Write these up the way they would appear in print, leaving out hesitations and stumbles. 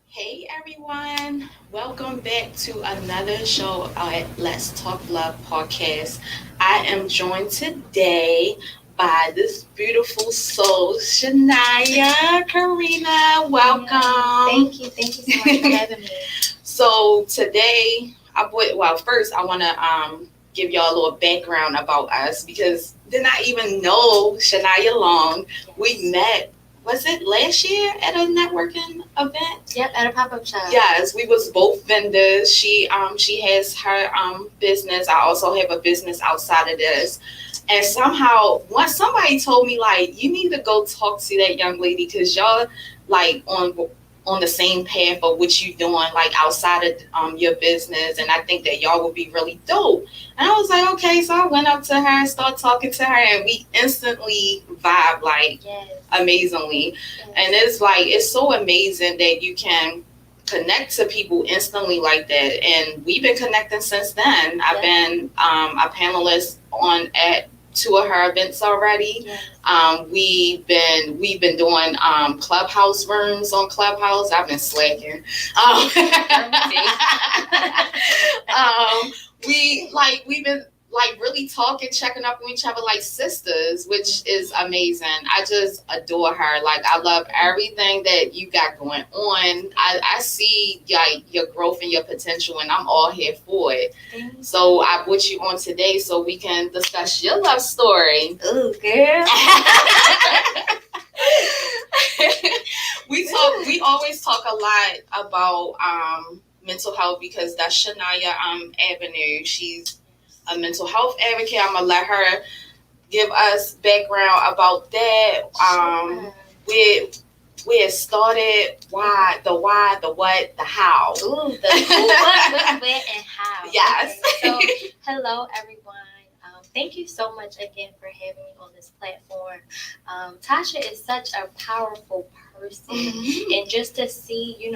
Hey everyone, welcome back to another show at Let's Talk Love podcast. I am joined today by this beautiful soul, Shania. Karina, welcome. Thank you so much for having me. So today, first I want to give y'all a little background about us because did not even know Shania Long. We met, was it last year at a networking event? Yep, at a pop-up shop. Yes, we was both vendors. She has her business. I also have a business outside of this. And somehow once somebody told me like you need to go talk to that young lady because y'all like on the same path of what you doing like outside of your business, and I think that y'all would be really dope. And I was like, okay, so I went up to her and started talking to her, and we instantly vibe like amazingly. And it's like it's so amazing that you can connect to people instantly like that, and we've been connecting since then. I've been a panelist on at two of her events already. We've been doing clubhouse rooms on Clubhouse. I've been slacking. We've been like really talking, checking up on each other like sisters, which is amazing. I just adore her. Like I love everything that you got going on. I see like your growth and your potential, and I'm all here for it. So I put you on today so we can discuss your love story. Ooh, girl. We always talk a lot about mental health because that's Shania Avenue. She's a mental health advocate. I'm gonna let her give us background about that. Where it started, why, the what, the how. Ooh, the who, what, when, where, and how. Yes. Okay, so, hello, everyone. Thank you so much again for having me on this platform. Tasha is such a powerful person, and just to see,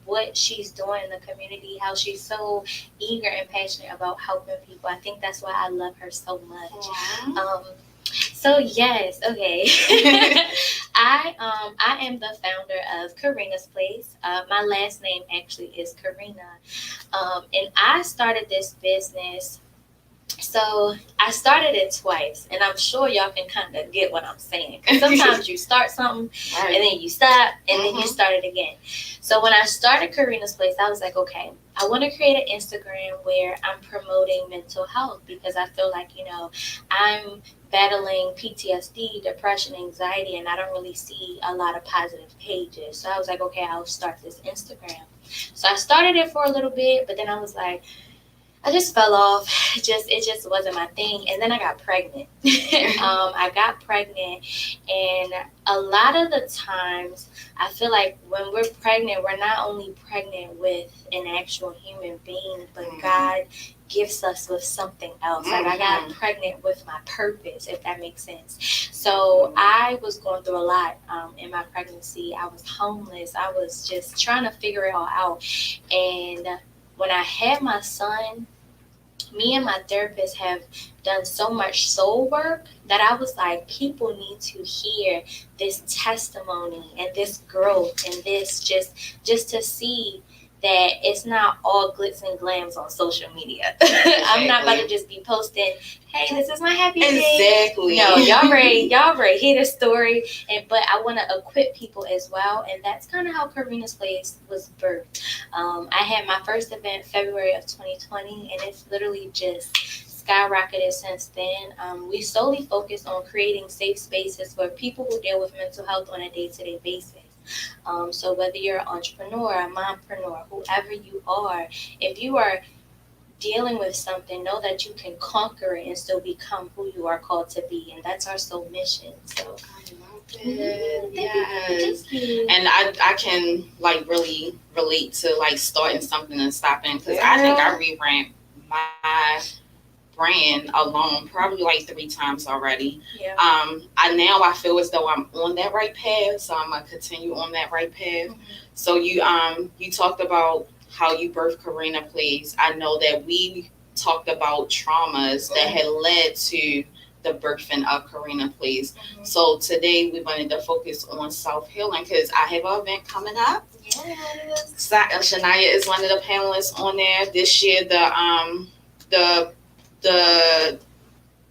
what she's doing in the community, how she's so eager and passionate about helping people. I think that's why I love her so much. So yes, okay. I am the founder of Karina's Place. My last name actually is Kerina, and I started this business. So I started it twice, and I'm sure y'all can kind of get what I'm saying. Because sometimes you start something, and then you stop, and then you start it again. So when I started Karina's Place, I was like, okay, I want to create an Instagram where I'm promoting mental health because I feel like, I'm battling PTSD, depression, anxiety, and I don't really see a lot of positive pages. So I was like, okay, I'll start this Instagram. So I started it for a little bit, but then I was like, I just fell off. It just wasn't my thing. And then I got pregnant. I got pregnant, and a lot of the times I feel like when we're pregnant, we're not only pregnant with an actual human being, but God gifts us with something else. Like I got pregnant with my purpose, if that makes sense. So I was going through a lot in my pregnancy. I was homeless. I was just trying to figure it all out. And when I had my son, me and my therapist have done so much soul work that I was like, people need to hear this testimony and this growth and this just to see that it's not all glitz and glams on social media. I'm not about to just be posting, hey, this is my happy day. Exactly. No, y'all ready hear the story, but I want to equip people as well, and that's kind of how Karina's Place was birthed. I had my first event February of 2020, and it's literally just skyrocketed since then. We solely focus on creating safe spaces for people who deal with mental health on a day-to-day basis. So whether you're an entrepreneur, a mompreneur, whoever you are, if you are dealing with something, know that you can conquer it and still become who you are called to be. And that's our soul mission. So yes. And I can like really relate to like starting something and stopping because I think I revamped my brand alone probably like 3 times already. I feel as though I'm on that right path, so I'm gonna continue on that right path. So you talked about how you birthed Karina Place. I know that we talked about traumas that had led to the birthing of Karina Place. Mm-hmm. So today we wanted to focus on self-healing because I have an event coming up. Yes. Shania is one of the panelists on there this year. The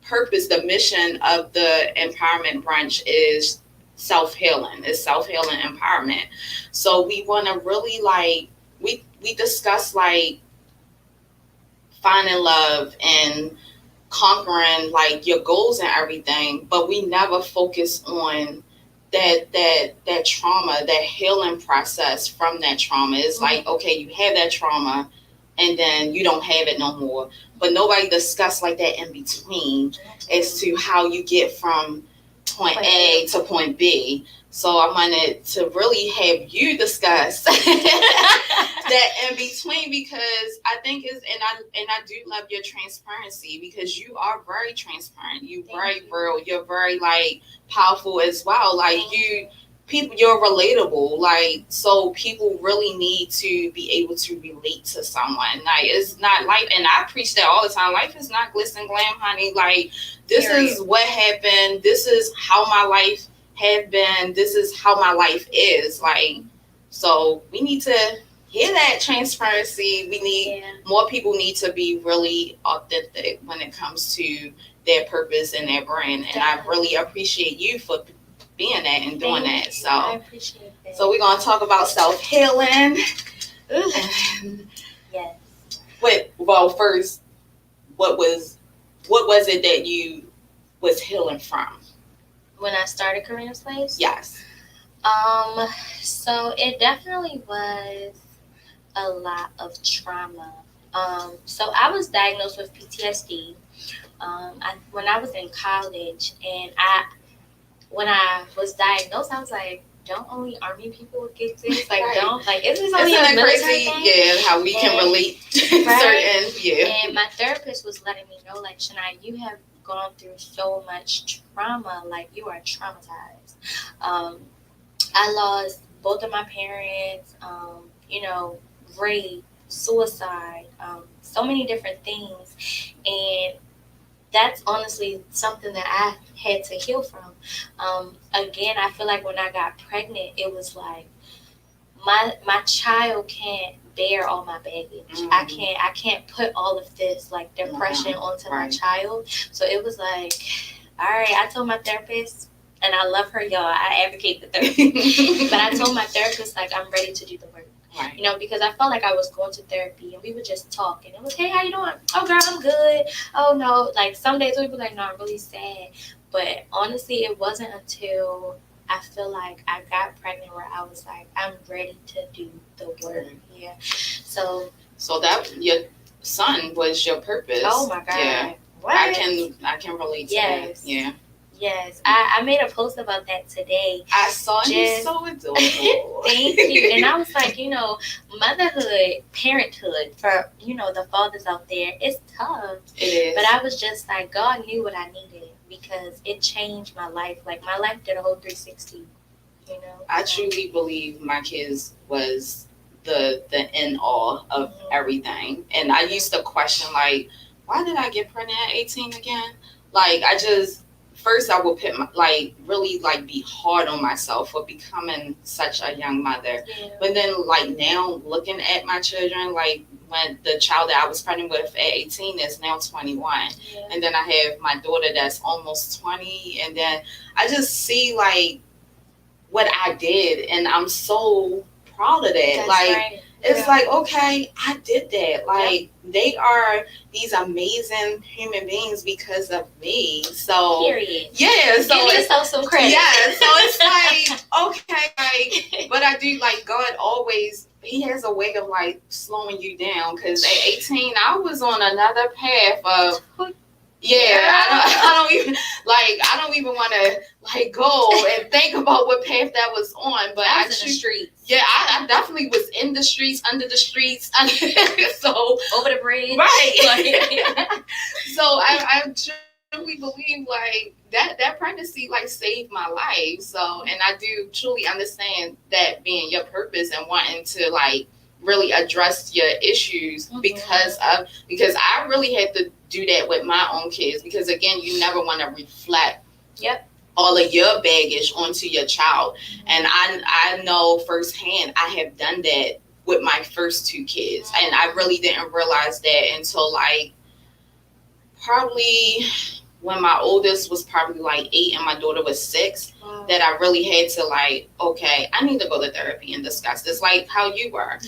purpose, the mission of the empowerment brunch is self-healing. It's self-healing empowerment. So we want to really like we discuss like finding love and conquering like your goals and everything, but we never focus on that trauma, that healing process from that trauma. It's like, okay, you have that trauma and then you don't have it no more, but nobody discuss like that in between as to how you get from point A to point B. So I wanted to really have you discuss that in between, because I think is and I do love your transparency, because you are very transparent. You very real. You're very like powerful as well. Like you're relatable. Like, so people really need to be able to relate to someone. Like, it's not life, and I preach that all the time. Life is not glitz and glam, honey. Like, this is what happened. This is how my life have been. This is how my life is. Like, so we need to hear that transparency. We need more people need to be really authentic when it comes to their purpose and their brand. And I really appreciate you for being that and doing that. So I appreciate that. So we're gonna talk about self-healing. Yes. Well, first, what was it that you was healing from? When I started Karina's Place? Yes. So it definitely was a lot of trauma. So I was diagnosed with PTSD when I was in college, and when I was diagnosed, I was like, don't only Army people get this? Like, don't, like, isn't this only a military thing? Yeah, how we can relate certain, And my therapist was letting me know, like, Shania, you have gone through so much trauma, like, you are traumatized. I lost both of my parents, rape, suicide, so many different things. And that's honestly something that I had to heal from. Again, I feel like when I got pregnant, it was like my child can't bear all my baggage. I can't put all of this like depression onto my child. So it was like, all right, I told my therapist, and I love her, y'all. I advocate the therapy. But I told my therapist, like, I'm ready to do the work. Right. Because I felt like I was going to therapy and we would just talk, and it was, hey, how you doing? Oh, girl, I'm good. Oh, no. Like, some days we'd be like, no, I'm really sad. But honestly, it wasn't until I feel like I got pregnant where I was like, I'm ready to do the work. Yeah. So that your son was your purpose. Oh my God. Yeah. What? I can relate to that. Yeah. Yes, I made a post about that today. I saw you, so adorable. Thank you. And I was like, motherhood, parenthood for, the fathers out there, it's tough. It is. But I was just like, God knew what I needed because it changed my life. Like, my life did a whole 360, I truly believe my kids was the end all of everything. And I used to question, like, why did I get pregnant at 18 again? Like, first I would really be hard on myself for becoming such a young mother. Yeah. But then now looking at my children, like when the child that I was pregnant with at 18 is now 21. Yeah. And then I have my daughter that's almost 20. And then I just see like what I did, and I'm so proud of that. That's like right. It's like, okay, I did that. Like, they are these amazing human beings because of me. So, period. Yeah. So give yourself some credit. Yeah. So it's like, okay, but I do, like, God always, he has a way of like slowing you down. Because at 18, I was on another path of, I don't even want to like go and think about what path that was on. But I was in the streets. Yeah, I definitely was in the streets, under the streets, so over the bridge. Right. So I truly believe like that pregnancy like saved my life. So, and I do truly understand that being your purpose and wanting to like really address your issues because I really had to do that with my own kids, because again, you never want to reflect all of your baggage onto your child. And I know firsthand, I have done that with my first two kids, and I really didn't realize that until like probably when my oldest was probably like 8 and my daughter was 6, that I really had to like, okay, I need to go to therapy and discuss this, like how you were.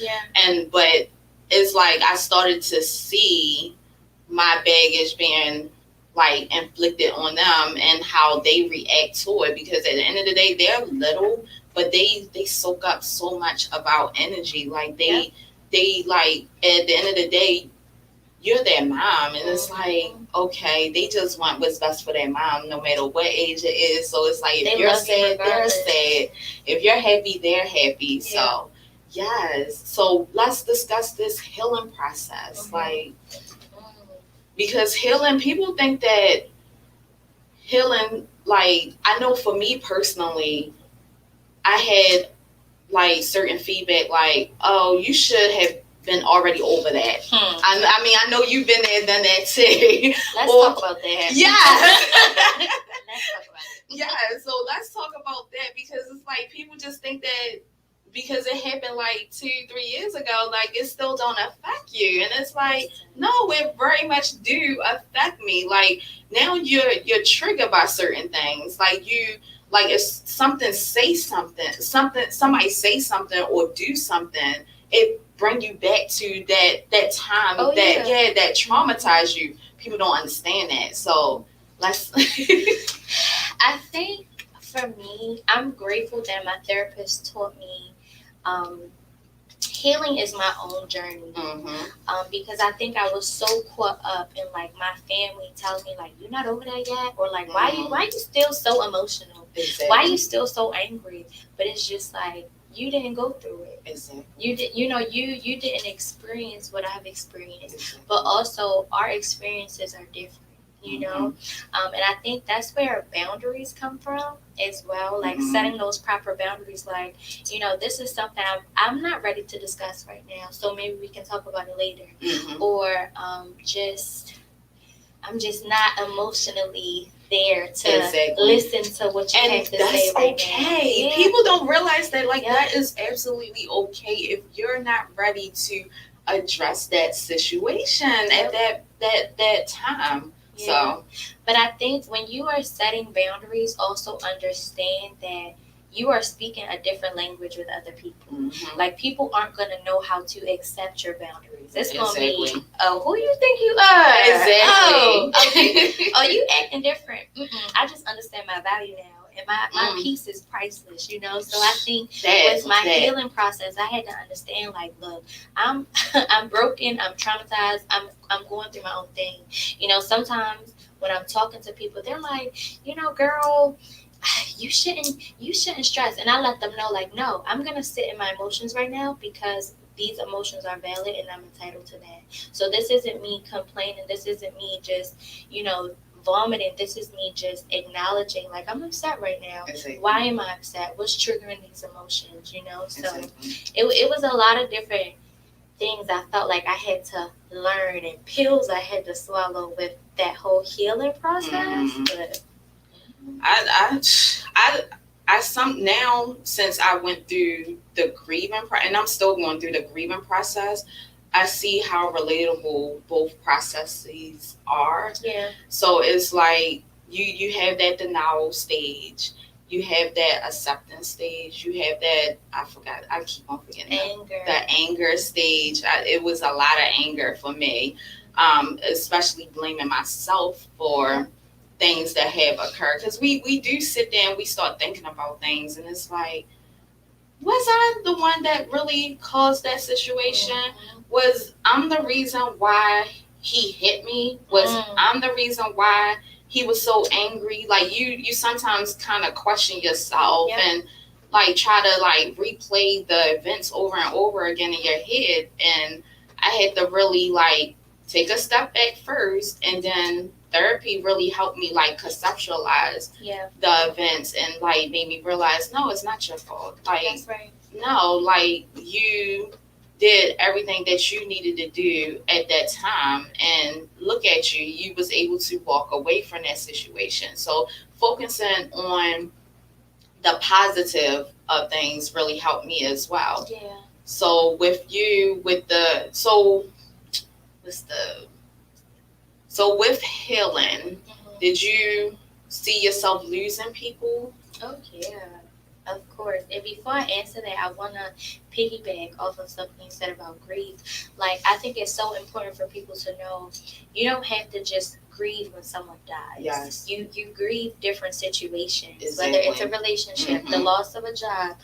But it's like I started to see my baggage being like inflicted on them and how they react to it, because at the end of the day, they're little, but they soak up so much of our energy. Like they like at the end of the day, you're their mom, and it's like, okay, they just want what's best for their mom, no matter what age it is. So it's like, if you're sad, they're sad. If you're happy, they're happy. So yes. So let's discuss this healing process, like, because healing, people think that healing, like, I know for me personally, I had like certain feedback, like, oh, you should have been already over that. I mean, I know you've been there, done that too. Let's talk about that. Yeah. Let's talk about it. Yeah, so let's talk about that, because it's like people just think that because it happened like 2-3 years ago, like it still don't affect you. And it's like, no, it very much do affect me. Like now you're triggered by certain things. Like you, like if somebody say something or do something, it bring you back to that time that traumatized you. People don't understand that. So let's I think for me, I'm grateful that my therapist taught me healing is my own journey. Because I think I was so caught up in like my family telling me like, you're not over there yet, or like why you still so emotional, why you still so angry. But it's just like, you didn't go through it. You did, you didn't experience what I've experienced. But also our experiences are different, you know. And I think that's where boundaries come from as well, like setting those proper boundaries, like, you know, this is something I'm not ready to discuss right now, so maybe we can talk about it later. Or I'm just not emotionally there to listen to what you have to say right now. Yeah. People don't realize that, like, that is absolutely okay if you're not ready to address that situation at that time. So, but I think when you are setting boundaries, also understand that you are speaking a different language with other people. Like, people aren't going to know how to accept your boundaries. It's going to be, oh, who you think you are? Oh, okay. Oh, you acting different. I just understand my value now. And my peace is priceless, you know. So I think with my healing process, I had to understand, like, look, I'm broken, I'm traumatized, I'm going through my own thing. You know, sometimes when I'm talking to people, they're like, you know, girl, you shouldn't stress. And I let them know, like, no, I'm gonna sit in my emotions right now because these emotions are valid and I'm entitled to that. So this isn't me complaining, this isn't me just, you know, vomiting. This is me just acknowledging, like, I'm upset right now. Why am I upset? What's triggering these emotions, you know? So it was a lot of different things I felt like I had to learn, and pills I had to swallow with that whole healing process. But I some now, since I went through the grieving and I'm still going through the grieving process, I see how relatable both processes are. Yeah. So it's like you have that denial stage, you have that acceptance stage, you have that, I keep on forgetting the anger stage. It was a lot of anger for me, especially blaming myself for things that have occurred, because we do sit there and we start thinking about things, and it's like, was I the one that really caused that situation? Was I'm the reason why he hit me? Was I'm the reason why he was so angry? Like, you sometimes kind of question yourself and like try to like replay the events over and over again in your head. And I had to really like take a step back first, and then therapy really helped me like conceptualize the events and like made me realize, no, it's not your fault. Like, that's right. No, like you did everything that you needed to do at that time, and look at you, you was able to walk away from that situation. So focusing on the positive of things really helped me as well. Yeah. So with you, with the what's the so with healing, did you see yourself losing people? Oh yeah, of course. And before I answer that, I wanna piggyback off of something you said about grief. Like I think it's so important for people to know you don't have to just grieve when someone dies. Yes. You grieve different situations, Exactly. whether it's a relationship, the loss of a job.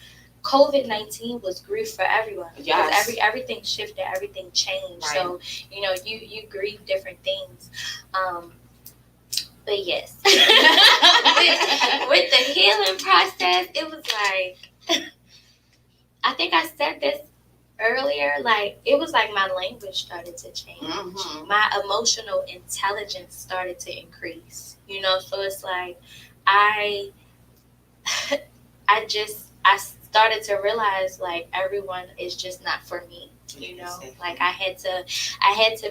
COVID-19 was grief for everyone because Yes. everything shifted, everything changed. Right. So you grieve different things. But yes, with the healing process, it was like, I think I said this earlier, like, it was like my language started to change. My emotional intelligence started to increase, so it's like, I, I started to realize, like, everyone is just not for me. Like I had to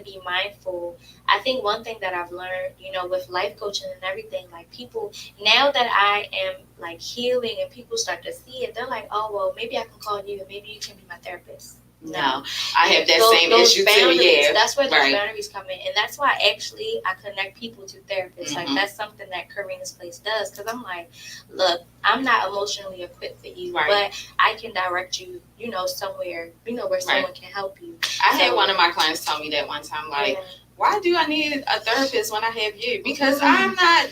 be mindful. I think one thing that I've learned, with life coaching and everything, like people, now that I am like healing and people start to see it, they're like, oh well, maybe I can call you and maybe you can be my therapist. No, I have that same issue too. Yeah, that's where those boundaries come in, and that's why actually I connect people to therapists. Like that's something that Karina's Place does, because I'm like, look, I'm not emotionally equipped for you, but I can direct you, somewhere, where someone can help you. I had one of my clients tell me that one time, like, why do I need a therapist when I have you? Because I'm not a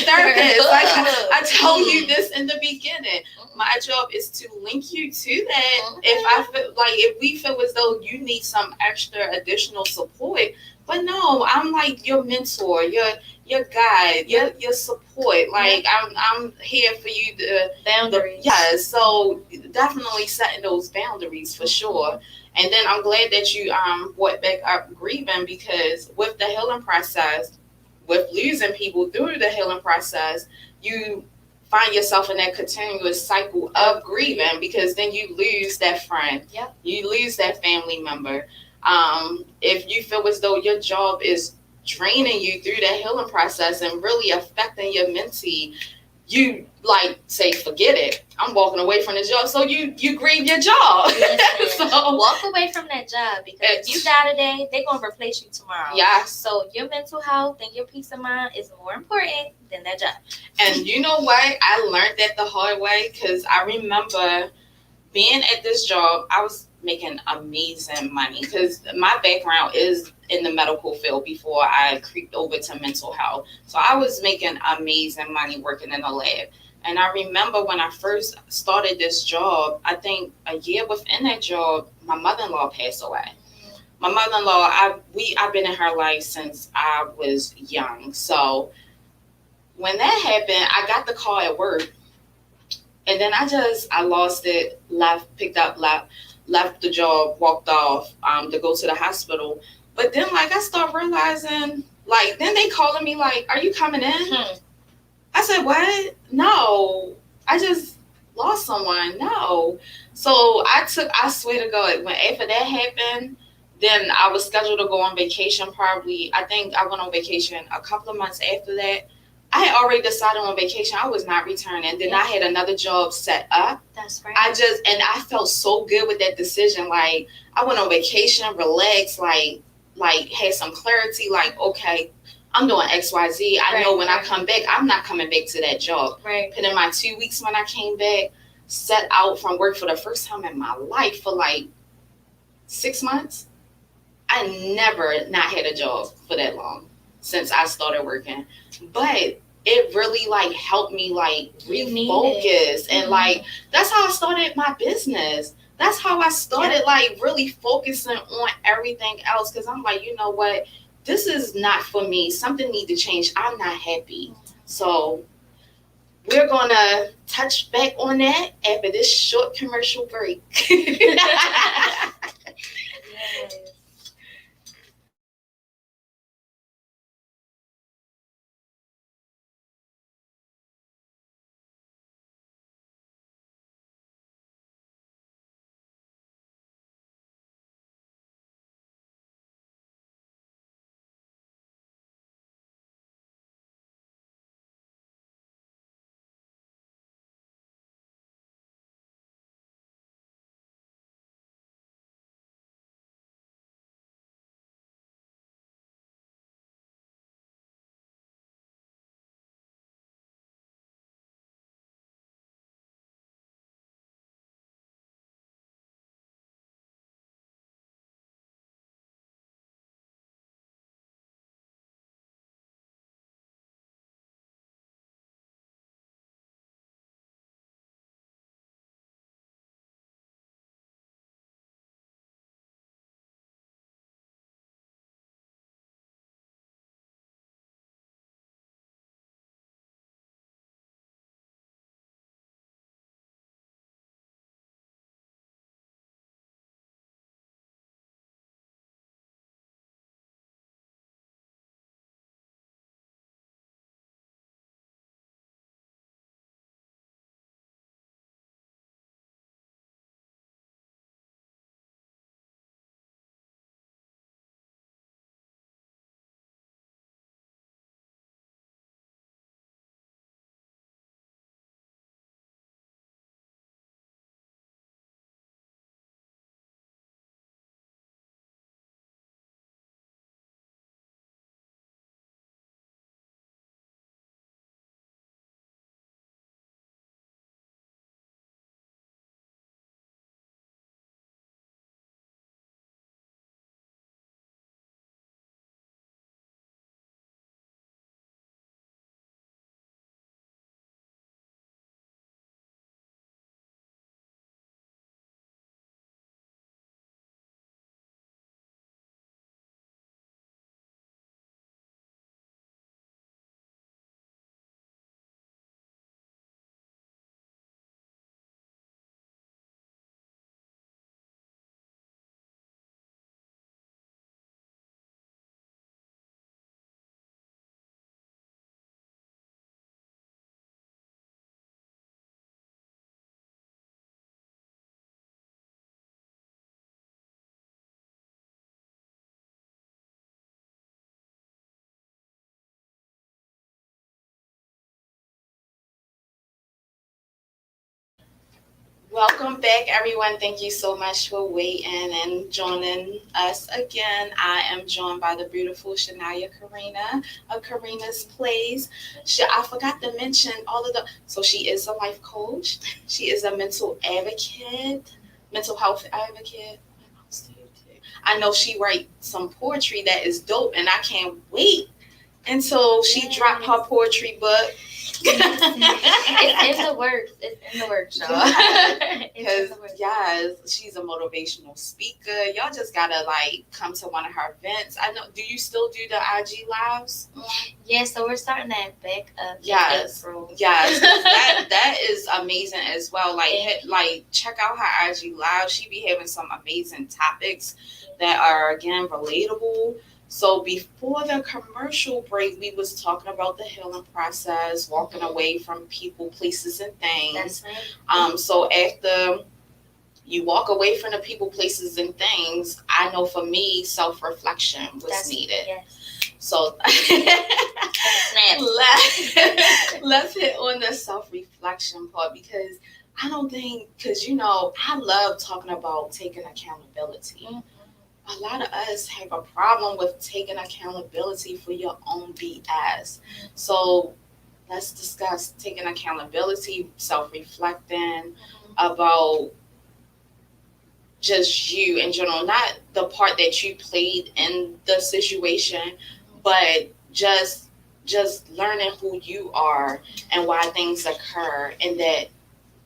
therapist. Like I told you this in the beginning. My job is to link you to that. If we feel as though you need some extra additional support, but no, I'm like your mentor, your guide, your support. Like I'm here for you to boundaries. So definitely setting those boundaries for sure. And then I'm glad that you brought back up grieving, because with the healing process, with losing people through the healing process, you find yourself in that continuous cycle of grieving, because then you lose that friend, you lose that family member. If you feel as though your job is draining you through that healing process and really affecting your mentee, you like say, forget it, I'm walking away from the job. So you grieve your job. So walk away from that job, because if you die today, they're gonna replace you tomorrow. Yeah. So your mental health and your peace of mind is more important than that job. And you know what? I learned that the hard way, because I remember being at this job, I was making amazing money, because my background is in the medical field before I creeped over to mental health. So I was making amazing money working in the lab. And I remember when I first started this job, I think a year within that job, my mother-in-law passed away. My mother-in-law, I've been in her life since I was young. So when that happened, I got the call at work. And then I lost it, picked up, left the job, walked off to go to the hospital. But then, like, I started realizing, like, then they calling me, like, are you coming in? I said, what? No, I just lost someone. No. So I swear to God, when after that happened, then I was scheduled to go on vacation probably. I think I went on vacation a couple of months after that. I had already decided on vacation I was not returning. Then I had another job set up. That's right. I felt so good with that decision. Like, I went on vacation, relaxed, like had some clarity, like, okay, I'm doing XYZ. I know when I come back, I'm not coming back to that job. Right. Put in my 2 weeks when I came back, set out from work for the first time in my life for like 6 months. I never not had a job for that long since I started working. But it really like helped me like refocus, and like that's how I started my business. That's how I started like really focusing on everything else, because I'm like, you know what, this is not for me. Something needs to change. I'm not happy. So we're gonna touch back on that after this short commercial break. Yes. Welcome back, everyone. Thank you so much for waiting and joining us again. I am joined by the beautiful Shania Karina of Karina's Plays. I forgot to mention all of the. So she is a life coach. She is a mental advocate, mental health advocate. What else do you do? I know she writes some poetry that is dope, and I can't wait until she dropped her poetry book. It's in the works. It's in the works, y'all. Because yes, she's a motivational speaker. Y'all just gotta like come to one of her events. I know. Do you still do the IG lives? Yeah, so we're starting that back up. Yes, in April. yes. that is amazing as well. Like check out her IG live. She be having some amazing topics that are again relatable. So before the commercial break, we was talking about the healing process, walking away from people, places, and things. That's right. So after you walk away from the people, places, and things, I know for me, self-reflection was needed. Yes. So let's hit on the self-reflection part because I don't think, because I love talking about taking accountability. Mm-hmm. A lot of us have a problem with taking accountability for your own BS. So let's discuss taking accountability, self-reflecting about just you in general, not the part that you played in the situation, but just learning who you are and why things occur and that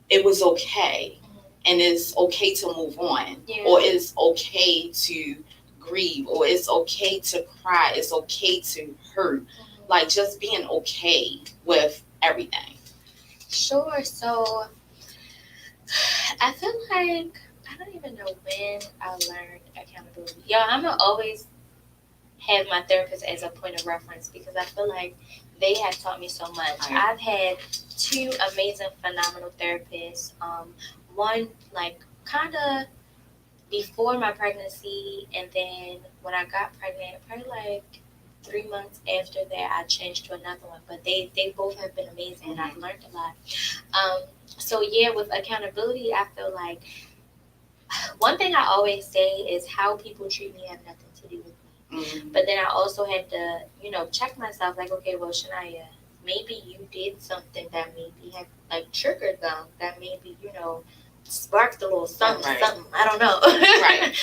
it was okay. And it's okay to move on, or it's okay to grieve, or it's okay to cry, it's okay to hurt. Like just being okay with everything. Sure. So I feel like I don't even know when I learned accountability. I'm gonna always have my therapist as a point of reference because I feel like they have taught me so much. I've had two amazing, phenomenal therapists. One like kind of before my pregnancy, and then when I got pregnant, probably like 3 months after that, I changed to another one. But they both have been amazing, and I've learned a lot. So yeah, with accountability, I feel like one thing I always say is how people treat me have nothing to do with me. Mm-hmm. But then I also had to, check myself. Like, okay, well, Shania, maybe you did something that maybe had like triggered them. That maybe sparked a little something. Right. Something. I don't know. Right.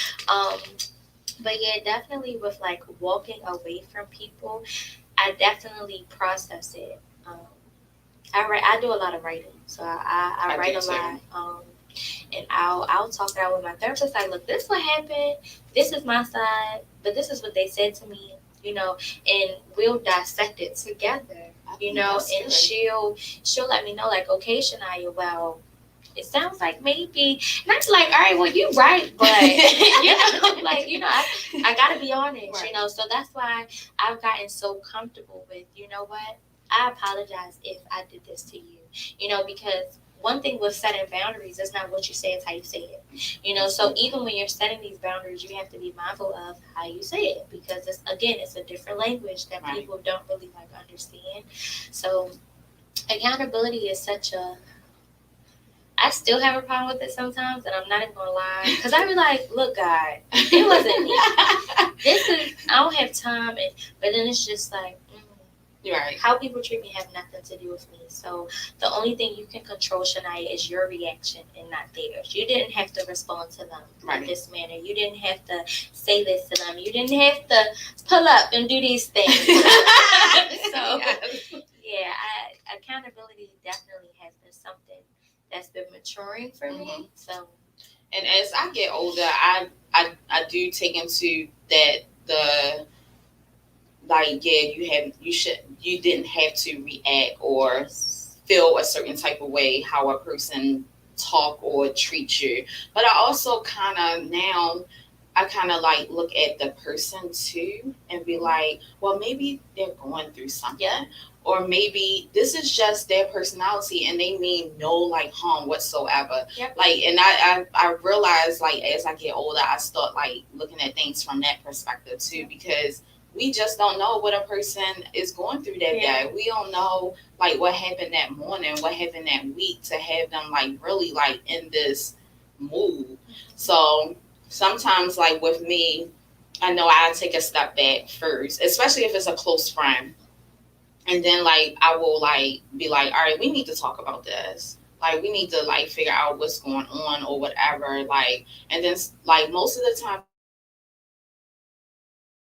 But yeah, definitely with like walking away from people, I definitely process it. I do a lot of writing, so I write a lot. And I'll talk it out with my therapist. Like, look, this is what happened. This is my side, but this is what they said to me. And we'll dissect it together. And she'll let me know, like, okay, Shania, well, it sounds like maybe not like, all right, well, you're right, but I gotta be honest, right. So that's why I've gotten so comfortable with, what, I apologize if I did this to you, because one thing with setting boundaries is not what you say, it's how you say it. So even when you're setting these boundaries, you have to be mindful of how you say it because it's a different language that right. people don't really like understand. So accountability is I still have a problem with it sometimes, and I'm not even gonna lie, because I be like, look, God, it wasn't me. I don't have time, but then it's just like, right. How people treat me have nothing to do with me. So the only thing you can control, Shania, is your reaction and not theirs. You didn't have to respond to them right. in this manner. You didn't have to say this to them. You didn't have to pull up and do these things. Accountability definitely has been something that's been maturing for me. So, and as I get older, I do take into that the like you didn't have to react or feel a certain type of way how a person talk or treat you. But I also kind of like look at the person too and be like, well, maybe they're going through something. Yeah. Or maybe this is just their personality and they mean no like harm whatsoever. Yep. Like, and I realize like as I get older, I start like looking at things from that perspective too, because we just don't know what a person is going through that day. We don't know like what happened that morning, what happened that week to have them like really like in this mood. So sometimes like with me, I know I take a step back first, especially if it's a close friend. And then like I will like be like, all right, we need to talk about this. Like we need to like figure out what's going on or whatever. Like and then like most of the time people will be like, okay,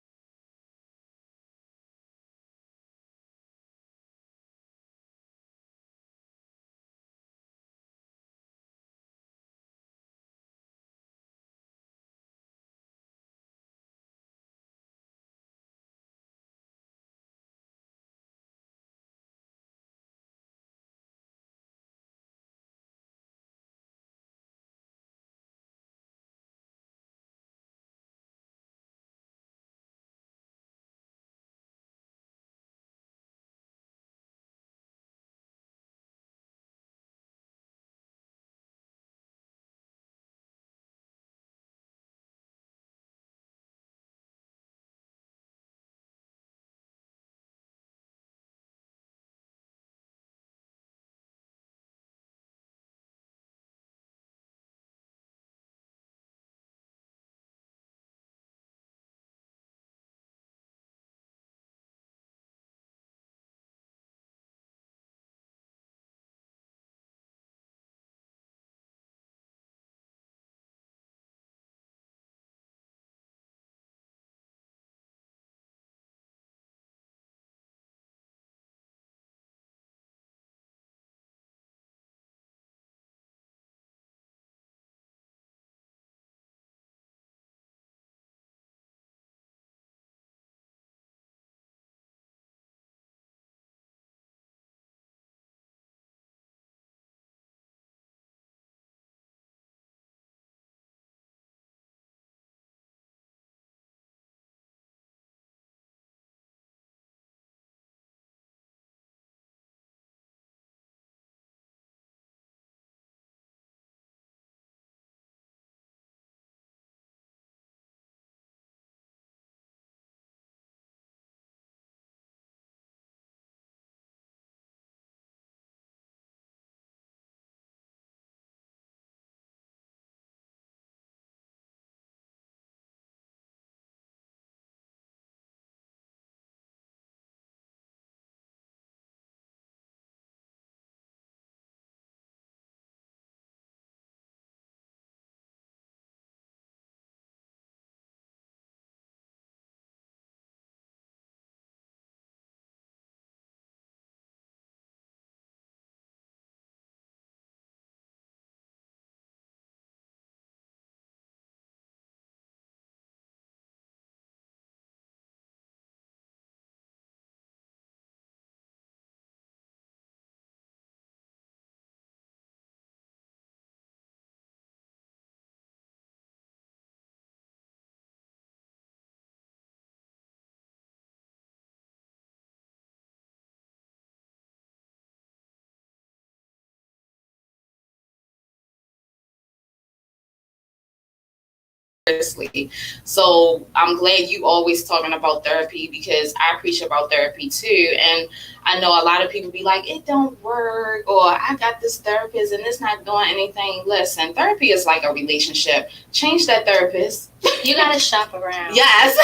well, let's talk about it. And seriously. So I'm glad you always talking about therapy because I preach about therapy too. And I know a lot of people be like, it don't work, or I got this therapist and it's not doing anything. Listen, therapy is like a relationship. Change that therapist. You gotta shop around. Yes.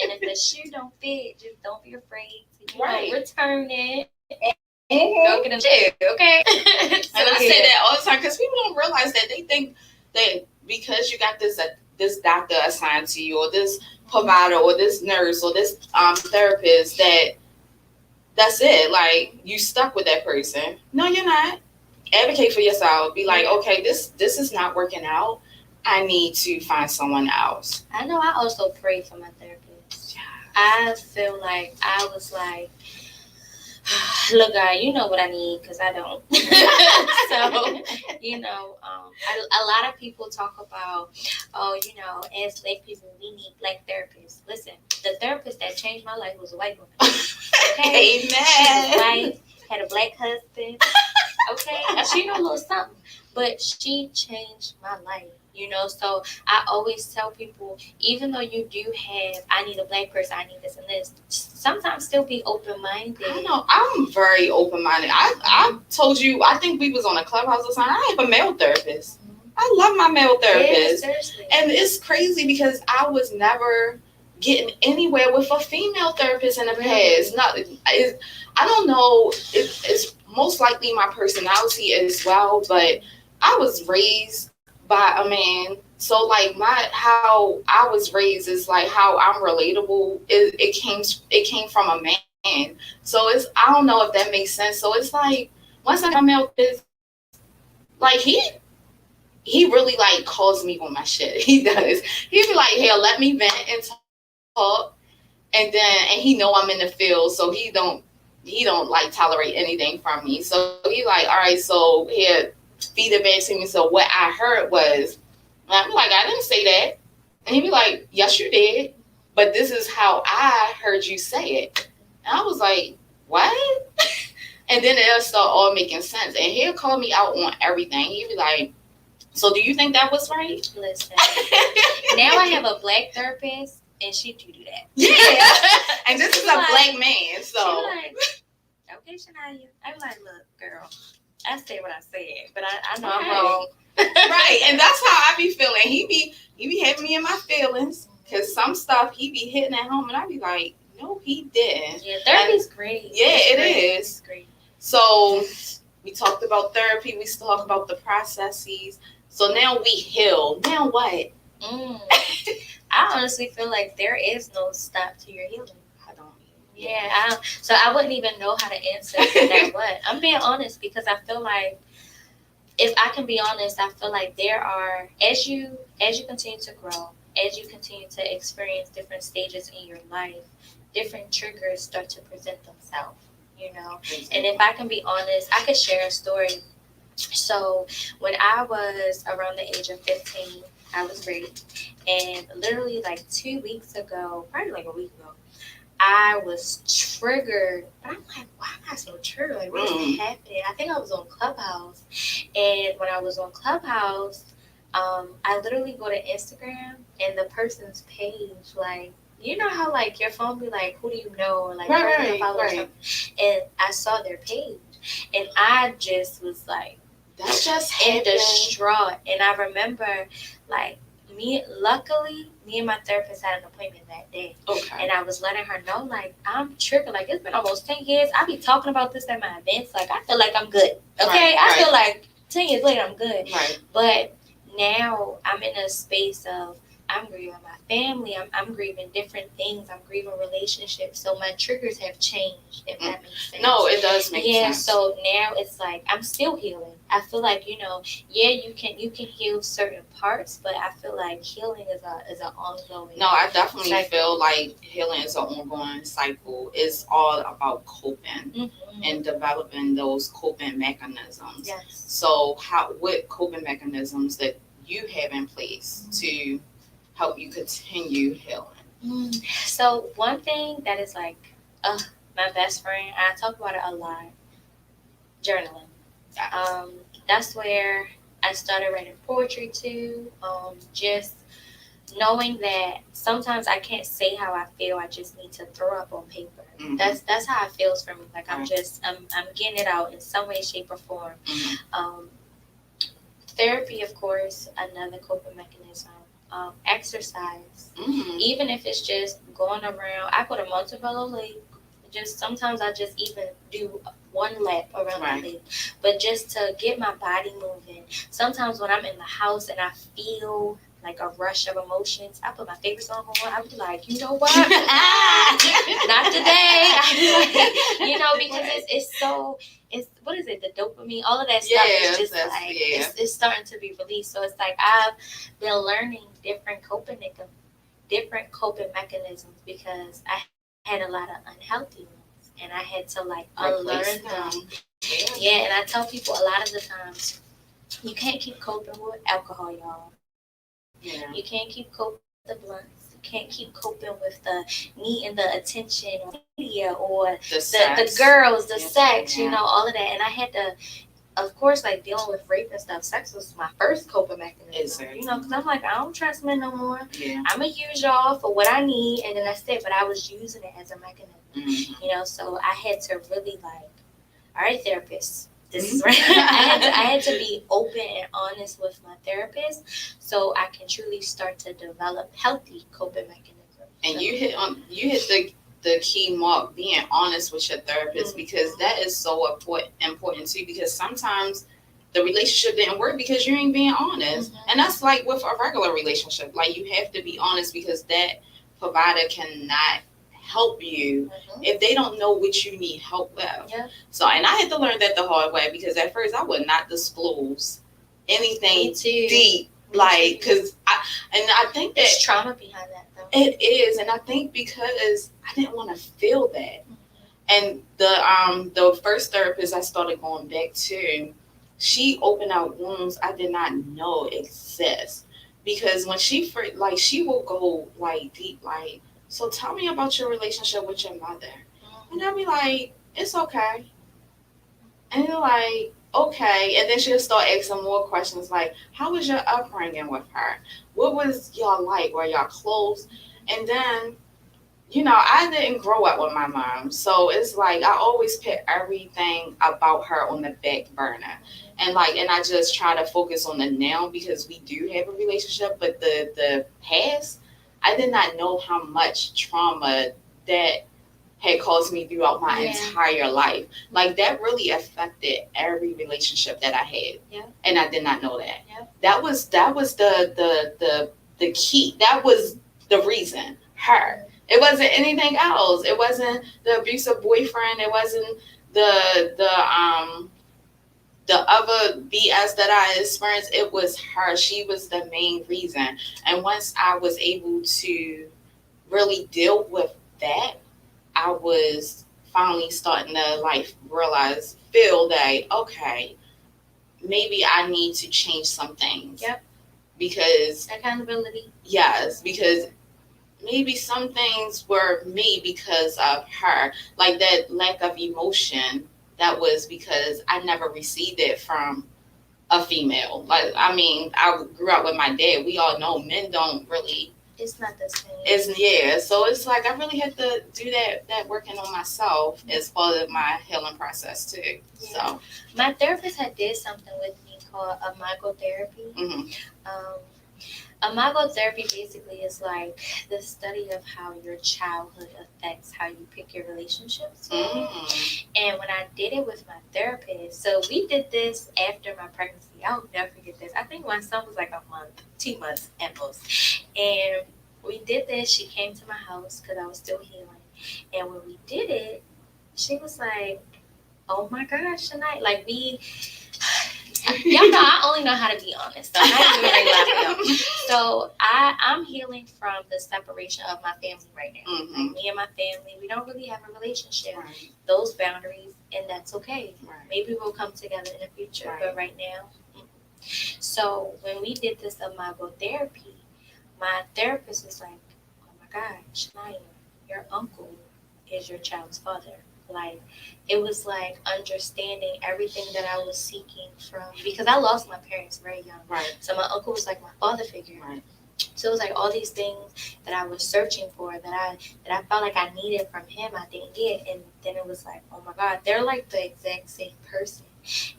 And if the shoe don't fit, just don't be afraid to Right. return it. Mm-hmm. Go get a shoe, okay? And I say that all the time because people don't realize that they think that because you got this doctor assigned to you, or this provider, or this nurse, or this therapist, that's it. Like you stuck with that person. No, you're not. Advocate for yourself. Be like, okay, this is not working out. I need to find someone else. I know I also pray for my therapist. Yeah. I feel like I was like, look, God, you know what I need because I don't. So, a lot of people talk about, oh, as black people, we need black therapists. Listen, the therapist that changed my life was a white woman. Okay? Amen. She was white, had a black husband. Okay? She knew a little something. but she changed my life. So I always tell people, even though you do have, I need a black person, I need this and this, sometimes still be open minded. I know. I'm very open minded. I told you. I think we was on a clubhouse or something. I have a male therapist. I love my male therapist, and it's crazy because I was never getting anywhere with a female therapist in the past. I don't know. It's most likely my personality as well, but I was raised by a man. So like how I was raised is like how I'm relatable. It came from a man. So I don't know if that makes sense. So it's like once I got my male therapist, like he really like calls me on my shit. He does. He be like, "Hey, let me vent and talk," and he know I'm in the field, so he don't like tolerate anything from me. So he like, "All right, so here, feed it back to me." So what I heard was, and I'm like, "I didn't say that," and he be like, "Yes, you did, but this is how I heard you say it." And I was like, "What?" And then it'll start all making sense, and he'll call me out on everything. He'd be like, "So do you think that was right?" Listen, now I have a black therapist, and she do that. Yeah, and this is a black man, so. She like, okay, Shania. I'm like, look, girl, I said what I said, but I know I'm wrong. Right, and that's how I be feeling. He be having me in my feelings because some stuff he be hitting at home, and I be like, no, he didn't. Yeah, therapy's great. Yeah, It's great. So we talked about therapy. We talked about the processes. So now we heal. Now what? I honestly feel like there is no stop to your healing. I don't. Yeah, so I wouldn't even know how to answer that. What I'm being honest because I feel like, if I can be honest, I feel like there are, as you continue to grow, as you continue to experience different stages in your life, different triggers start to present themselves. And if I can be honest, I could share a story. So when I was around the age of 15, I was raped, and literally like 2 weeks ago, probably like a week ago, I was triggered. But I'm like, why am I so triggered? Like, what is happening? I think I was on Clubhouse. And when I was on Clubhouse, I literally go to Instagram, and the person's page, like, you know how like your phone be like, who do you know? Or like, right. And I saw their page, and I just was like, that's just in distraught. And I remember, like, luckily, me and my therapist had an appointment that day. Okay. And I was letting her know, like, I'm tripping. Like, it's been almost 10 years. I be talking about this at my events. Like, I feel like I'm good. Okay? I feel like 10 years later, I'm good. Right. But now I'm in a space of, I'm grieving my family. I'm grieving different things. I'm grieving relationships. So my triggers have changed, if that makes sense. No, it does make sense. Yeah, so now it's like I'm still healing. I feel like, yeah, you can heal certain parts, but I feel like healing is an ongoing. No, I definitely feel like healing is an ongoing cycle. It's all about coping and developing those coping mechanisms. Yes. So what coping mechanisms that you have in place to help you continue healing? So one thing that is like, my best friend, I talk about it a lot, journaling. Yes. That's where I started writing poetry too. Just knowing that sometimes I can't say how I feel. I just need to throw up on paper. That's how it feels for me. Like I'm getting it out in some way, shape, or form. Therapy, of course, another coping mechanism. Exercise, even if it's just going around. I go to Montebello Lake. Just sometimes I just even do one lap around the lake, but just to get my body moving. Sometimes when I'm in the house and I feel like a rush of emotions, I put my favorite song on. I be like, you know what? Not today. Because it's so. It's what is it? The dopamine, all of that stuff is just like it's starting to be released. So it's like I've been learning different coping mechanisms because I had a lot of unhealthy ones, and I had to like unlearn them. Yeah, and I tell people a lot of the times, you can't keep coping with alcohol, y'all. Yeah. You can't keep coping with the blunts. You can't keep coping with the needing the attention or media or the girls, the sex, all of that. And I had to of course, like dealing with rape and stuff, sex was my first coping mechanism. Exactly. You know, because I'm like, I don't trust men no more. Yeah. I'm going to use y'all for what I need, and then that's it. But I was using it as a mechanism. Mm-hmm. You know, so I had to really like, all right, therapist, this is right. I had to be open and honest with my therapist so I can truly start to develop healthy coping mechanisms. And you hit the key mark, being honest with your therapist, because that is so important too, because sometimes the relationship didn't work because you ain't being honest. And that's like with a regular relationship, like you have to be honest, because that provider cannot help you if they don't know what you need help with. So, and I had to learn that the hard way, because at first I would not disclose anything deep, like, because I think that there's trauma behind that though. It is, and I think because I didn't want to feel that. And the first therapist I started going back to, she opened out wounds I did not know exist. Because when she first, like, she will go like deep, like, so tell me about your relationship with your mother. And I'll be like, it's okay. And they're like, okay. And then she'll start asking more questions like, how was your upbringing with her? What was y'all like? Were y'all close? And then, you know, I didn't grow up with my mom. So it's like I always put everything about her on the back burner. And I just try to focus on the now, because we do have a relationship. But the past, I did not know how much trauma that had caused me throughout my entire life. Like, that really affected every relationship that I had. Yeah. And I did not know that. Yeah. That was the key. That was the reason. Her. It wasn't anything else. It wasn't the abusive boyfriend. It wasn't the other BS that I experienced. It was her. She was the main reason. And once I was able to really deal with that, I was finally starting to feel that, okay, maybe I need to change some things. Yep. Because accountability. Yes, because maybe some things were me because of her. Like that lack of emotion, that was because I never received it from a female. Like, I mean, I grew up with my dad. We all know men don't really. It's not the same. So it's like I really had to do that working on myself as part of my healing process too. Yeah. So my therapist had did something with me called a microtherapy. Microtherapy basically is like the study of how your childhood affects how you pick your relationships. And when I did it with my therapist, so we did this after my pregnancy. I'll never forget this. I think my son was like a month, 2 months at most. And we did this. She came to my house because I was still healing. And when we did it, she was like, oh my gosh, Shania, like y'all know I only know how to be honest. So I'm not even really laughing. So I'm healing from the separation of my family right now. Like, me and my family, we don't really have a relationship. Right. Those boundaries, and that's okay. Right. Maybe we'll come together in the future, but right now. So when we did this microtherapy, my therapist was like, oh my God, Shania, your uncle is your child's father. Like, it was like understanding everything that I was seeking from, because I lost my parents very young. Right. So my uncle was like my father figure. Right. So it was like all these things that I was searching for, that I felt like I needed from him, I didn't get. And then it was like, oh my God, they're like the exact same person.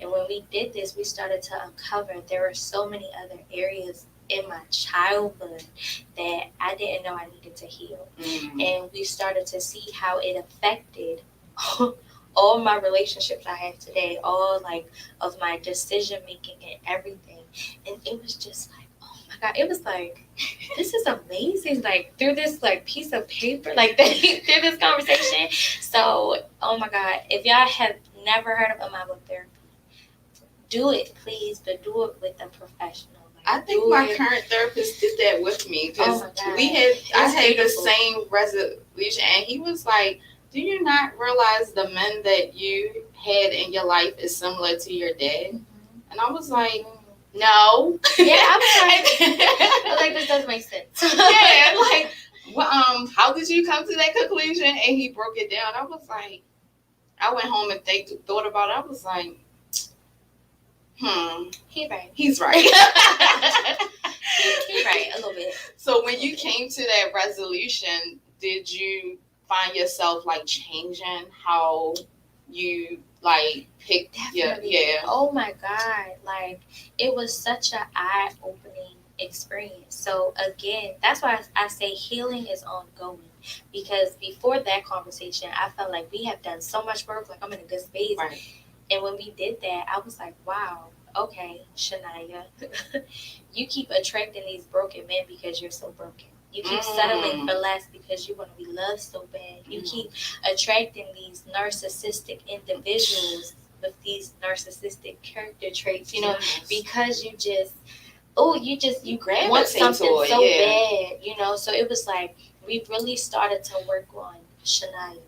And when we did this, we started to uncover there were so many other areas in my childhood that I didn't know I needed to heal. And we started to see how it affected all my relationships I have today, all like of my decision making and everything. And it was just like, oh my God, it was like, this is amazing. Like, through this like piece of paper, like through this conversation. So, oh my God, if y'all have never heard of microtherapy, do it, please, but do it with a professional. I think my current therapist did that with me, because I had the same resolution, and he was like, do you not realize the men that you had in your life is similar to your dad? And I was like, no. Yeah, I was like, this does make sense. Yeah, like, well, how did you come to that conclusion? And he broke it down. I was like, I went home and thought about it. I was like, He right. He's right. He right a little bit. So when you came to that resolution, did you find yourself like changing how you like picked Definitely. Oh my God. Like, it was such an eye opening experience. So, again, that's why I say healing is ongoing. Because before that conversation, I felt like we have done so much work, like I'm in a good space. Right. And when we did that, I was like, wow, okay, Shania, you keep attracting these broken men because you're so broken. You keep settling for less because you want to be loved so bad. You keep attracting these narcissistic individuals with these narcissistic character traits, because you just, you gravitate want something to it, so bad. So it was like we really started to work on Shania.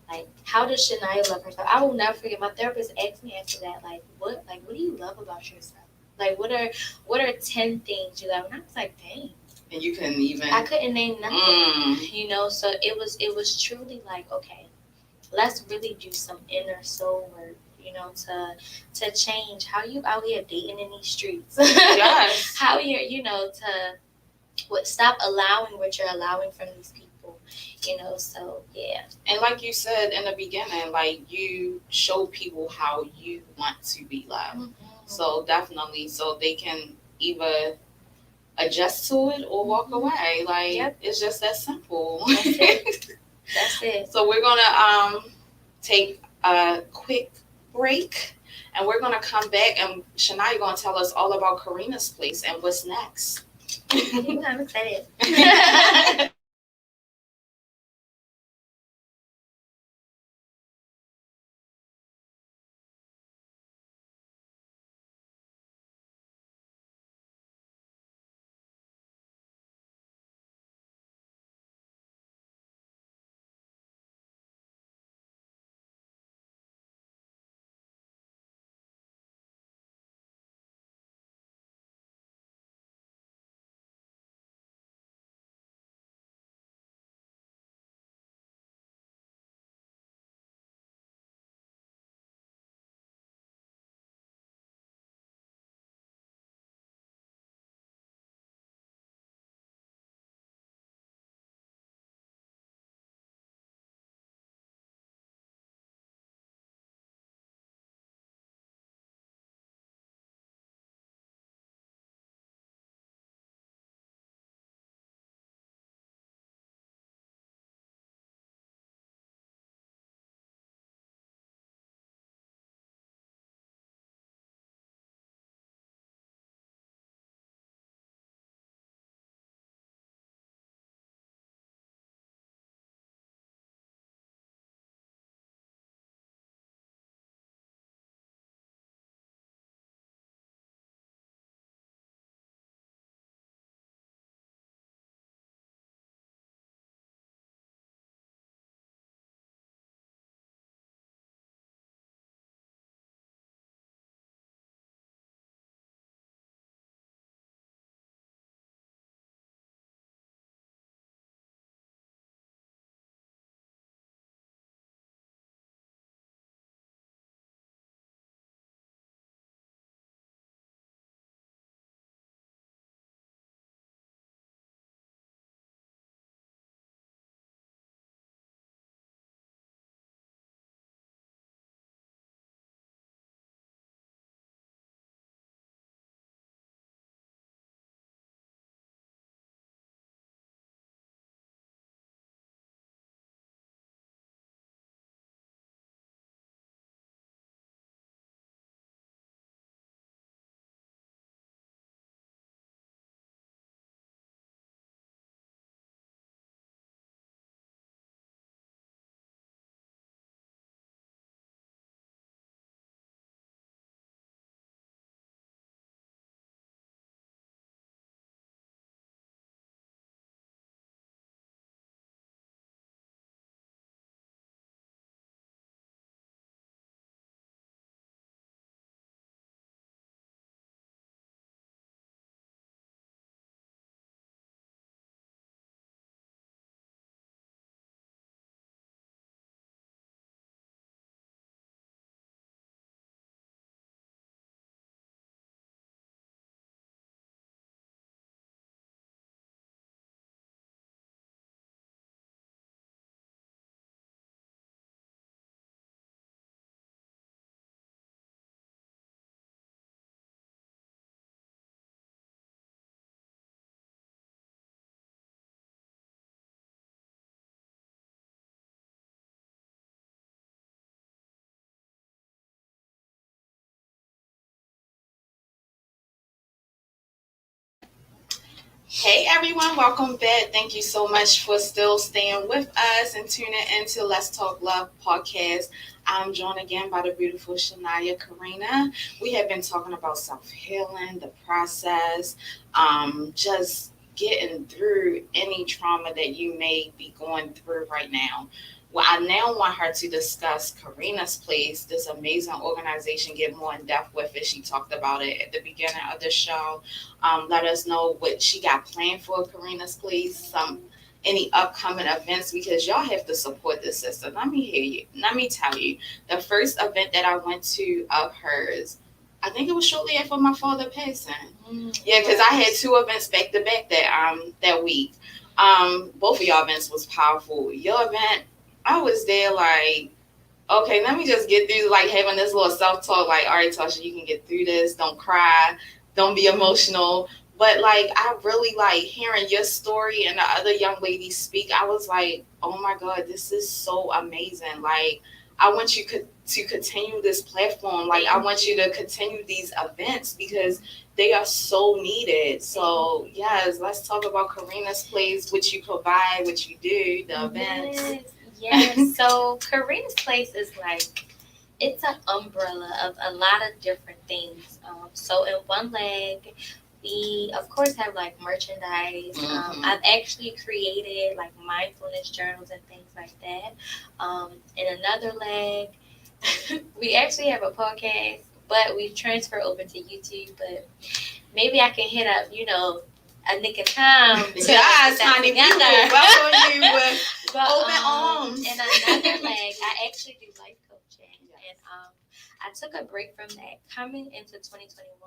And how does Shania love herself? I will never forget, my therapist asked me after that, what do you love about yourself? Like, what are 10 things you love? And I was like, dang. And you couldn't even. I couldn't name nothing. So it was truly like, okay, let's really do some inner soul work, to change how you out here dating in these streets. Yes. How you're, stop allowing what you're allowing from these people. So yeah. And like you said in the beginning, like, you show people how you want to be loved. So definitely, so they can either adjust to it or walk away. Like, it's just that simple. That's it. That's it. So we're gonna take a quick break, and we're gonna come back, and Shania gonna tell us all about Karina's place and what's next. I'm excited. Hey everyone, welcome back. Thank you so much for still staying with us and tuning into Let's Talk Love podcast. I'm joined again by the beautiful Shania Karina. We have been talking about self healing, the process, just getting through any trauma that you may be going through right now. Well, I now want her to discuss Karina's Place, this amazing organization, get more in depth with it. She talked about it at the beginning of the show. Let us know what she got planned for Karina's Place, any upcoming events because y'all have to support this sister. Let me hear you. Let me tell you, the first event that I went to of hers, I think it was shortly after my father passing. Yeah, because I had two events back to back that week. Both of y'all events was powerful. Your event, I was there like, okay, let me just get through like having this little self talk, like, all right, Tasha, you can get through this. Don't cry. Don't be emotional. But like I really like hearing your story and the other young ladies speak. I was like, oh my God, this is so amazing. Like I want you to continue this platform. Like I want you to continue these events because they are so needed. So yes, let's talk about Karina's Place, what you provide, what you do, the events. Yes. So Karina's Place is like it's an umbrella of a lot of different things. So in one leg, we of course have like merchandise. I've actually created like mindfulness journals and things like that. In another leg, we actually have a podcast, but we've transferred over to YouTube. But maybe I can hit up, a nick of time. Yes, honey, we will welcome you with But, open arms. and another leg, I actually do life coaching, and I took a break from that. Coming into 2021,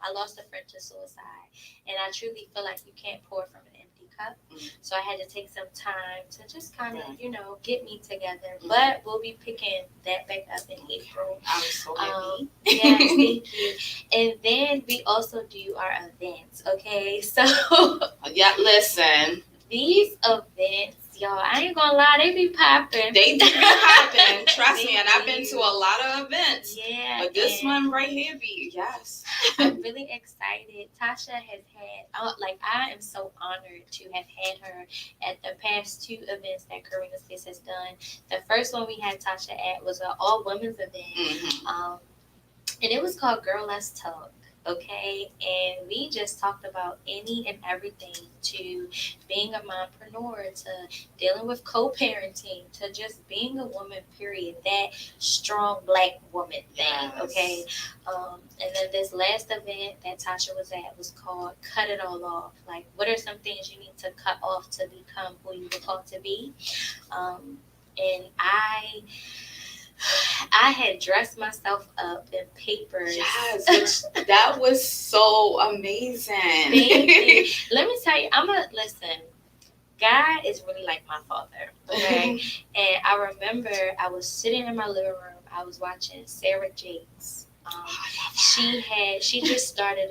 I lost a friend to suicide, and I truly feel like you can't pour from an empty cup. So I had to take some time to just kind of, get me together. But we'll be picking that back up in April. I'm so happy. Yes, thank you. And then we also do our events. Okay, so yeah, listen. These events, y'all, I ain't gonna lie, they be popping. They do be popping. Trust me, and I've been to a lot of events. Yeah. But this one right here be, yes. I'm really excited. Tasha has had, I am so honored to have had her at the past two events that Karina's Place has done. The first one we had Tasha at was an all women's event. And it was called Girl Let's Talk. Okay, and we just talked about any and everything to being a mompreneur, to dealing with co-parenting, to just being a woman, period, that strong black woman thing. Yes. Okay, and then this last event that Tasha was at was called Cut It All Off. Like, what are some things you need to cut off to become who you were called to be? And I had dressed myself up in papers. Yes, that was so amazing. Thank you. Let me tell you, listen, God is really like my father, okay? And I remember I was sitting in my living room, I was watching Sarah Jakes. She just started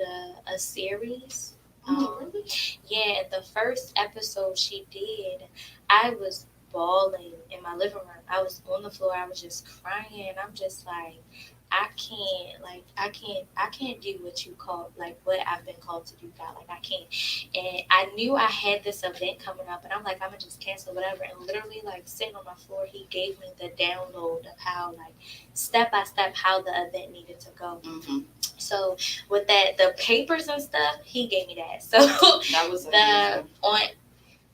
a series. Yeah, the first episode she did, I was bawling in my living room. I was on the floor. I was just crying. I'm just like, I can't do what you call, like what I've been called to do, God. Like I can't. And I knew I had this event coming up, and I'm like, I'm gonna just cancel whatever. And literally, like sitting on my floor, he gave me the download of how, like, step by step, how the event needed to go. So with that, the papers and stuff, he gave me that. So that was amazing.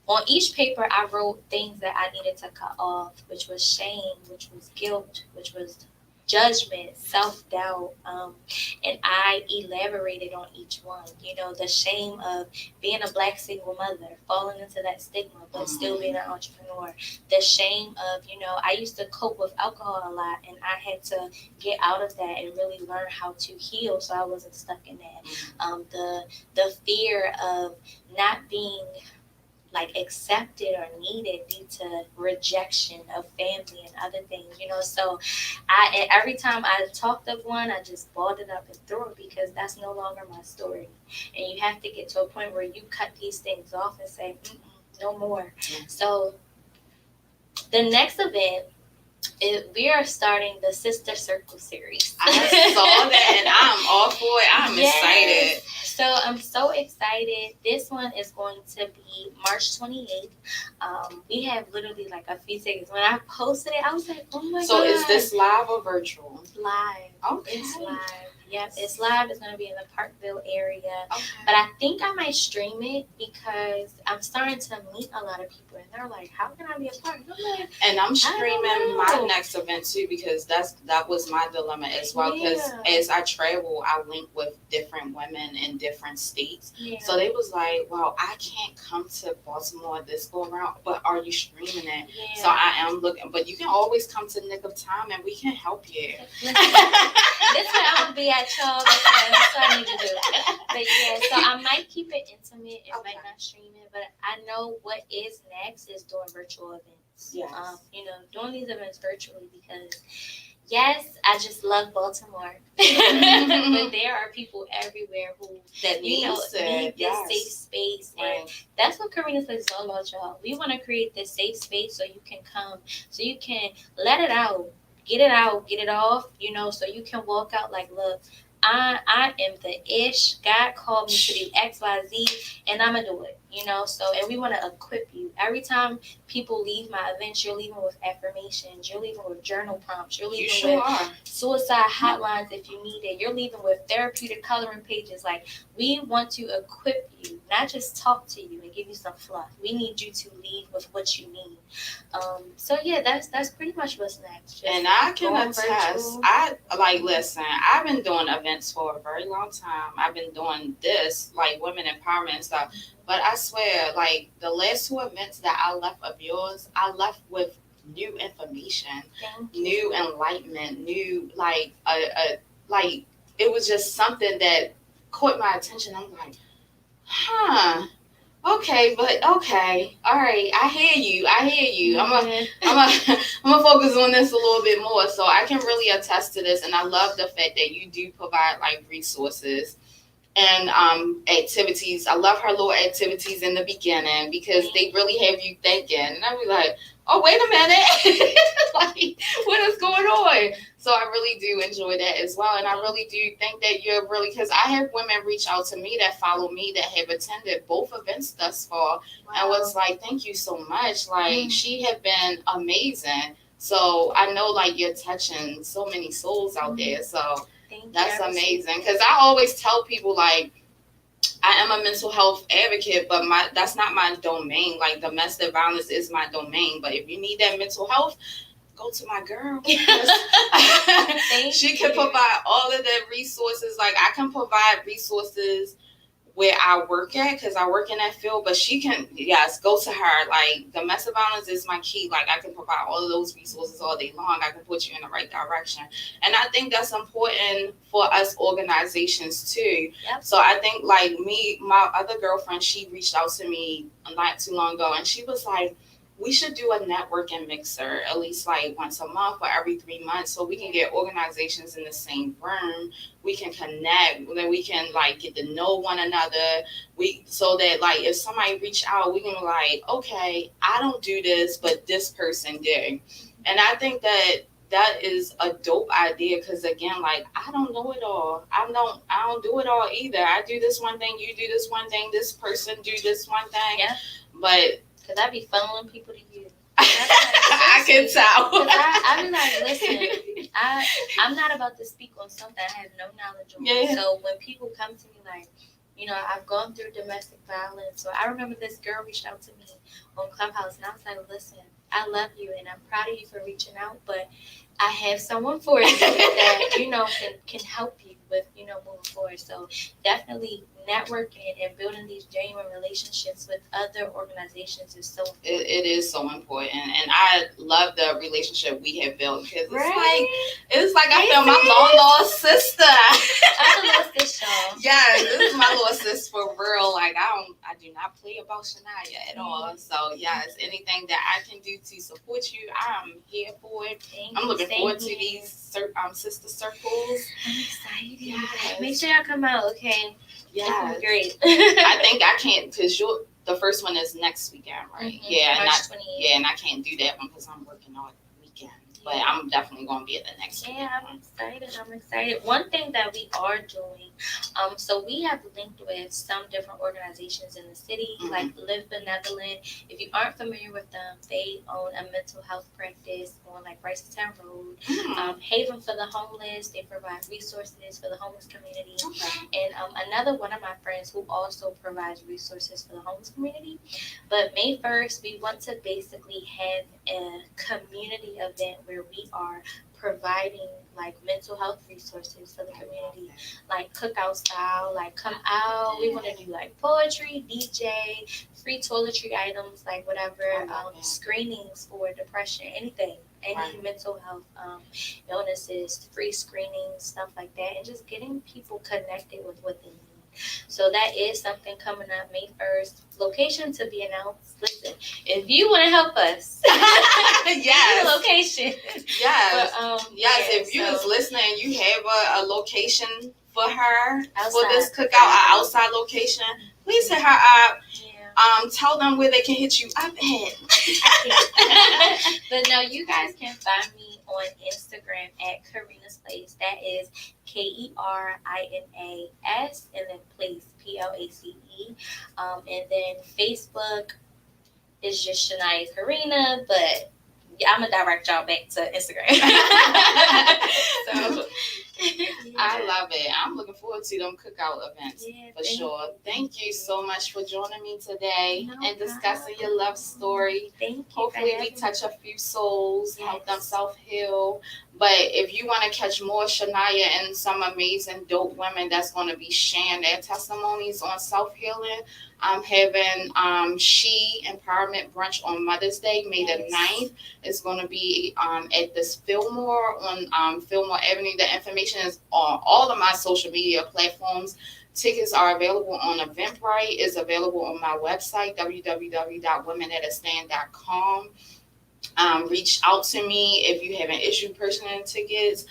On each paper, I wrote things that I needed to cut off, which was shame, which was guilt, which was judgment, self-doubt, and I elaborated on each one. The shame of being a black single mother, falling into that stigma, but still being an entrepreneur. The shame of, I used to cope with alcohol a lot, and I had to get out of that and really learn how to heal so I wasn't stuck in that. The fear of not being like accepted or needed due to rejection of family and other things, So every time I talked of one, I just balled it up and threw it because that's no longer my story. And you have to get to a point where you cut these things off and say, no more. So the next event We are starting the Sister Circle series. I saw that and I'm all for it. I'm excited. So I'm so excited. This one is going to be March 28th. We have literally like a few seconds. When I posted it, I was like, oh my God. So is this live or virtual? Live. Okay. It's live. Yep, it's live. It's going to be in the Parkville area. Okay. But I think I might stream it because I'm starting to meet a lot of people. And they're like, how can I be a part? And I'm streaming my next event too because that was my dilemma as well. Because as I travel, I link with different women in different states. Yeah. So they was like, well, I can't come to Baltimore this go around, but are you streaming it? Yeah. So I am looking. But you can always come to Nick of Time and we can help you. This is where I'm going to be at, y'all. That's what I need to do. But yeah, so I might keep it intimate and might not stream it. But I know what is next is doing virtual events. Yes. Doing these events virtually because, yes, I just love Baltimore. But there are people everywhere who need this safe space. And that's what Karina's Place is all about, y'all. We want to create this safe space so you can come, so you can let it out, get it off, so you can walk out like, look, I am the ish. God called me to do X, Y, Z, and I'm going to do it, and we want to equip you. Every time people leave my events, you're leaving with affirmations, you're leaving with journal prompts, you're leaving with suicide hotlines if you need it, you're leaving with therapeutic coloring pages. Like, we want to equip you, not just talk to you and give you some fluff. We need you to leave with what you need. So yeah, that's pretty much what's next. And I can attest. Listen, I've been doing events for a very long time. I've been doing this, like women empowerment and stuff. But I swear, like the last 2 events that I left of yours, I left with new information, new enlightenment, new it was just something that caught my attention. I'm like, okay, but okay, all right, I hear you. Mm-hmm. I'm gonna focus on this a little bit more, so I can really attest to this. And I love the fact that you do provide like resources and activities. I love her little activities in the beginning because they really have you thinking. And I'll be like, oh, wait a minute, like what is going on? So I really do enjoy that as well. And I really do think that you're really, because I have women reach out to me that follow me that have attended both events thus far. Wow. And was like, thank you so much. Like, she have been amazing. So I know like you're touching so many souls out there. So that's amazing. Because I always tell people, like, I am a mental health advocate, but that's not my domain. Like, domestic violence is my domain. But if you need that mental health, go to my girl. She can provide all of the resources. Like, I can provide resources where I work at because I work in that field, but she can, go to her. Like, domestic violence is my key. Like, I can provide all of those resources all day long. I can put you in the right direction. And I think that's important for us organizations too. Yep. So I think like my other girlfriend, she reached out to me not too long ago and she was like, we should do a networking mixer at least like once a month or every 3 months so we can get organizations in the same room. We can connect, then we can like get to know one another. So that like if somebody reach out, we can be like, okay, I don't do this, but this person did. And I think that is a dope idea because again, like I don't know it all. I don't do it all either. I do this one thing, you do this one thing, this person do this one thing. Yeah. But because I be funneling people to you. I can tell. I be like, listen, I'm not about to speak on something I have no knowledge on. Yeah. So when people come to me like, I've gone through domestic violence. So I remember this girl reached out to me on Clubhouse and I was like, listen, I love you and I'm proud of you for reaching out, but I have someone for you that, can help you with, moving forward. So definitely networking and building these genuine relationships with other organizations is so important. It is so important. And I love the relationship we have built because it's like I feel my long lost sister. I'm the little sis, y'all. Yeah, this is my little sis for real. Like I do not play about Shania at all. So yes, anything that I can do to support you, I'm here for it. I'm looking forward to these sister circles. I'm excited. Yes. Make sure y'all come out, okay? Yeah, great. I think I can't because the first one is next weekend, right? Mm-hmm. March 28th. Yeah, and I can't do that one because I'm working all weekend. But I'm definitely going to be at the next one. Yeah, I'm excited. One thing that we are doing, so we have linked with some different organizations in the city, like Live Benevolent. If you aren't familiar with them, they own a mental health practice on like Ricestown Road. Haven for the Homeless, they provide resources for the homeless community. And another one of my friends who also provides resources for the homeless community. But May 1st, we want to basically have a community event where we are providing like mental health resources for the community, like cookout style, like come out. We want to do like poetry, DJ, free toiletry items, like whatever, screenings for depression, anything, any mental health illnesses, free screenings, stuff like that, and just getting people connected with what they need. So that is something coming up May 1st. Location to be announced. Listen, if you want to help us, yes, location. Yes, but, if you is listening, you have a location for her outside, for this cookout, an outside location. Please hit her up. Tell them where they can hit you up at. But no, you guys can find me on Instagram at Kerina's Place. That is KERINAS and then Place PLACE. And then Facebook is just Shania Karina, but yeah, I'm gonna direct y'all back to Instagram. So I love it. I'm looking forward to them cookout events for sure. Thank you so much for joining me today and discussing your love story. Thank you. Hopefully we touch a few souls, help them self-heal. But if you want to catch more Shania and some amazing dope women that's going to be sharing their testimonies on self-healing, I'm having She Empowerment Brunch on Mother's Day, May the 9th. It's going to be at this Fillmore on Fillmore Avenue. The information is on all of my social media platforms. Tickets are available on Eventbrite. It's available on my website, www.womenatastand.com. Reach out to me if you have an issue purchasing tickets.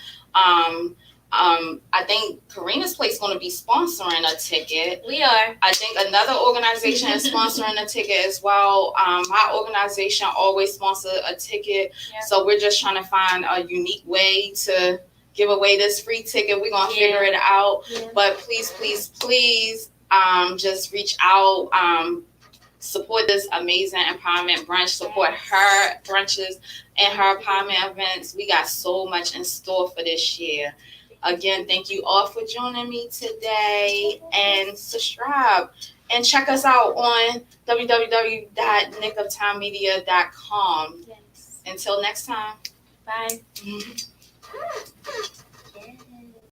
I think Karina's Place is going to be sponsoring a ticket. We are. I think another organization is sponsoring a ticket as well. My organization always sponsors a ticket. Yep. So we're just trying to find a unique way to give away this free ticket. We're going to figure it out. Yeah. But please, just reach out. Support this amazing empowerment brunch. Support her brunches and her empowerment events. We got so much in store for this year. Again, thank you all for joining me today, and subscribe and check us out on www.nickoftimemedia.com. Until next time. Bye.